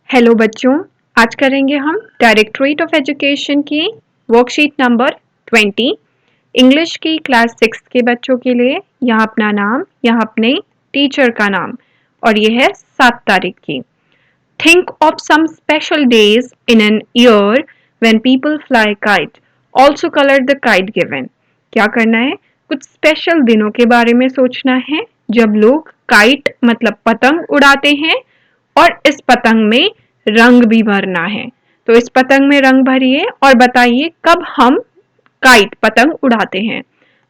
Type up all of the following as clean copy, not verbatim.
Hello बच्चों, आज करेंगे हम डायरेक्टरेट ऑफ एजुकेशन की वर्कशीट नंबर 20 इंग्लिश की क्लास 6 के बच्चों के लिए। यहाँ अपना नाम, यहाँ अपने टीचर का नाम और ये है 7 तारीख की। Think of some special days in an year when people fly kite, also colour the kite given. क्या करना है? कुछ स्पेशल दिनों के बारे में सोचना है जब लोग काइट मतलब पतंग उड़ाते हैं और इस पतंग में रंग भी भरना है। तो इस पतंग में रंग भरिए और बताइए कब हम काइट पतंग उड़ाते हैं।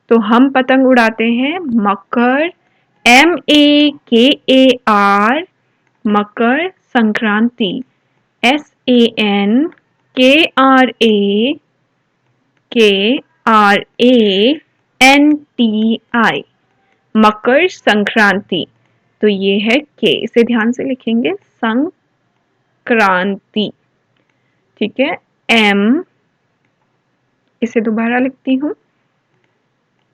तो हम पतंग उड़ाते हैं मकर, MAKAR, मकर संक्रांति, SANKRANTI, मकर संक्रांति। तो ये है के, इसे ध्यान से लिखेंगे, संक्रांति। ठीक है, एम, इसे दोबारा लिखती हूँ,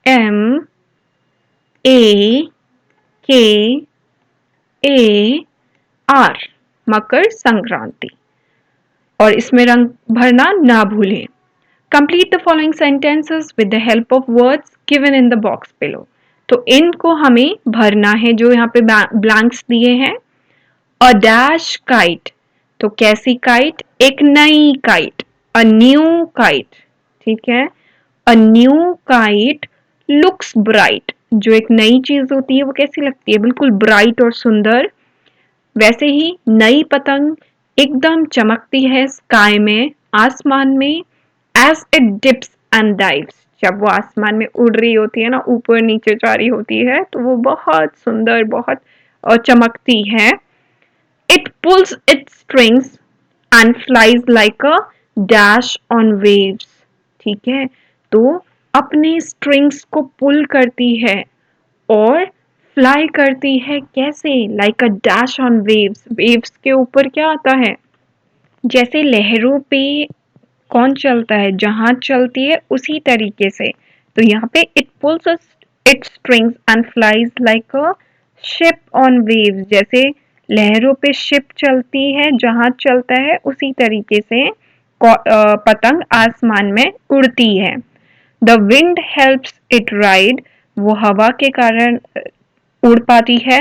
MAKAR, मकर संक्रांति। और इसमें रंग भरना ना भूलें। Complete the following sentences with the help of words given in the box below. तो इनको हमें भरना है जो यहाँ पे ब्लैंक्स दिए हैं। अ डैश काइट, तो कैसी काइट? एक नई काइट, अ न्यू काइट। ठीक है, a new kite looks bright, जो एक नई चीज होती है वो कैसी लगती है? बिल्कुल ब्राइट और सुंदर। वैसे ही नई पतंग एकदम चमकती है स्काई में, आसमान में, as it dips and dives, जब वो आसमान में उड़ रही होती है ना, ऊपर नीचे जा रही होती है, तो वो बहुत सुंदर, बहुत चमकती है। It pulls its strings and flies like a dash on waves. ठीक है, तो अपने स्ट्रिंग्स को पुल करती है और फ्लाई करती है कैसे? Like a dash on waves. Waves के ऊपर क्या आता है? जैसे लहरों पे कौन चलता है, जहाज चलती है, उसी तरीके से। तो यहाँ पे it pools it strings and flies like a ship on waves, जैसे लहरों पे शिप चलती है, जहाज चलता है, उसी तरीके से पतंग आसमान में उड़ती है। The wind helps it ride, वो हवा के कारण उड़ पाती है।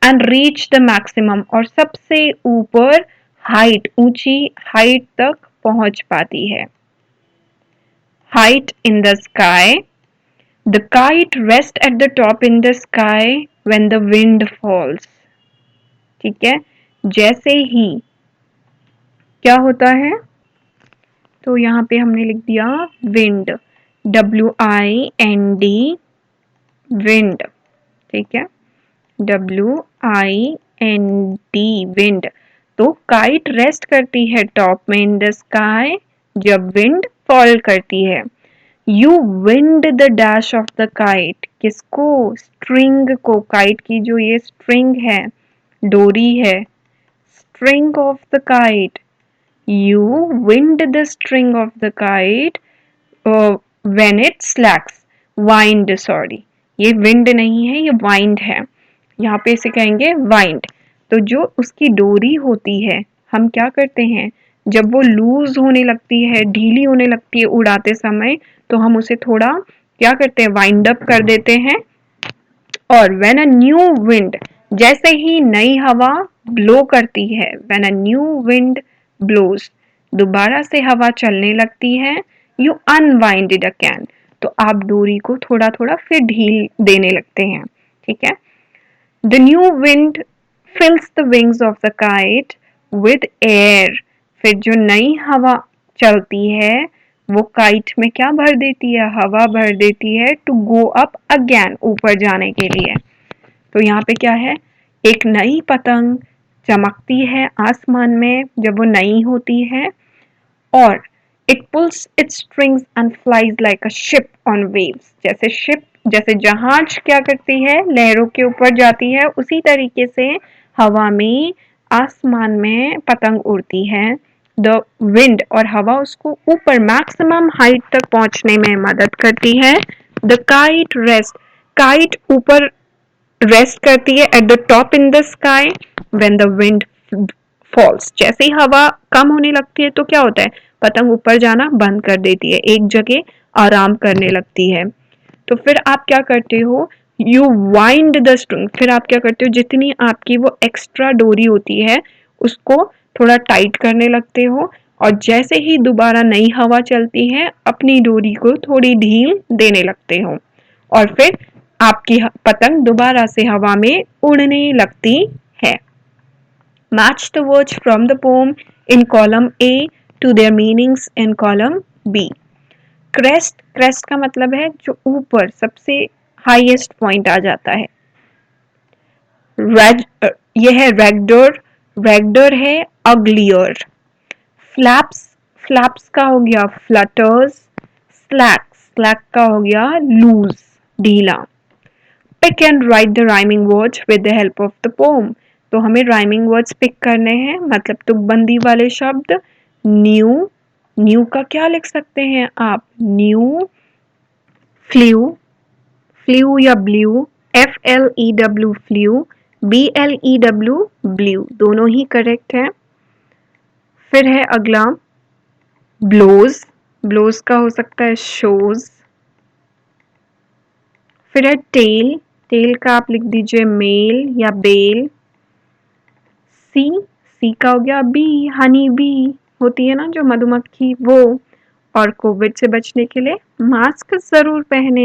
एंड रीच द मैक्सिमम, और सबसे ऊपर हाइट, ऊंची हाइट तक पहुंच पाती है। Height in the sky, the kite rest at the top in the sky when the wind falls. ठीक है, जैसे ही क्या होता है, तो यहाँ पे हमने लिख दिया विंड, WIND, विंड। ठीक है, WIND, विंड। तो काइट रेस्ट करती है टॉप में इन द स्काई जब विंड फॉल करती है। You wind the dash of the kite, किसको? स्ट्रिंग को, काइट की जो ये स्ट्रिंग है, डोरी है, string of the kite. You wind the string of the kite when it slacks, wind, sorry, ये विंड नहीं है, ये वाइंड है। यहाँ पे इसे कहेंगे वाइंड। तो जो उसकी डोरी होती है, हम क्या करते हैं, जब वो लूज होने लगती है, ढीली होने लगती है उड़ाते समय, तो हम उसे थोड़ा क्या करते हैं, वाइंड अप कर देते हैं। और व्हेन अ न्यू विंड, जैसे ही नई हवा ब्लो करती है, when a new wind blows, दोबारा से हवा चलने लगती है, यू अनवाइंड इट अगेन, तो आप डोरी को थोड़ा थोड़ा फिर ढील देने लगते हैं। ठीक है, the new wind fills the wings of the kite with air, फिर जो नई हवा चलती है वो काइट में क्या भर देती है? हवा भर देती है, टू गो अप अगेन, ऊपर जाने के लिए। तो यहाँ पे क्या है, एक नई पतंग चमकती है आसमान में जब वो नई होती है, और it pools it's strings and flies like a ship on waves, जैसे शिप, जैसे जहाज क्या करती है, लहरों के ऊपर जाती है, उसी तरीके से हवा में, आसमान में पतंग उड़ती है। द विंड, और हवा उसको ऊपर मैक्सिमम हाइट तक पहुंचने में मदद करती है। द काइट रेस्ट, काइट ऊपर रेस्ट करती है at the top in the sky when the wind falls. जैसे ही हवा कम होने लगती है तो क्या होता है, पतंग ऊपर जाना बंद कर देती है, एक जगह आराम करने लगती है। तो फिर आप क्या करते हो, यू वाइंड द स्ट्रिंग, फिर आप क्या करते हो, जितनी आपकी वो एक्स्ट्रा डोरी होती है उसको थोड़ा टाइट करने लगते हो, और जैसे ही दोबारा नई हवा चलती है अपनी डोरी को थोड़ी ढील देने लगते हो, और फिर आपकी पतंग दोबारा से हवा में उड़ने लगती है। Match the words from the poem in column A to their meanings in column B. Crest, crest का मतलब है जो ऊपर सबसे हाईएस्ट पॉइंट आ जाता है। यह है रेगडोर, रेगडोर है अग्लियर। फ्लैप्स, फ्लैप्स का हो गया फ्लटर्स। स्लैक, स्लैक का हो गया लूज, ढीला। Pick and write the rhyming words with the help of the poem. तो हमें राइमिंग वर्ड्स पिक करने हैं, मतलब तुकबंदी वाले शब्द। न्यू, न्यू का क्या लिख सकते हैं आप, न्यू। फ्लू, फ्लू या blue, FLEW flu, BLEW blue, दोनों ही करेक्ट है। फिर है अगला ब्लोज, ब्लोज का हो सकता है शोज। फिर है टेल, टेल का आप लिख दीजिए मेल या बेल। सी, सी का हो गया बी, हनी बी होती है ना जो मधुमक्खी, वो। और कोविड से बचने के लिए मास्क जरूर पहने।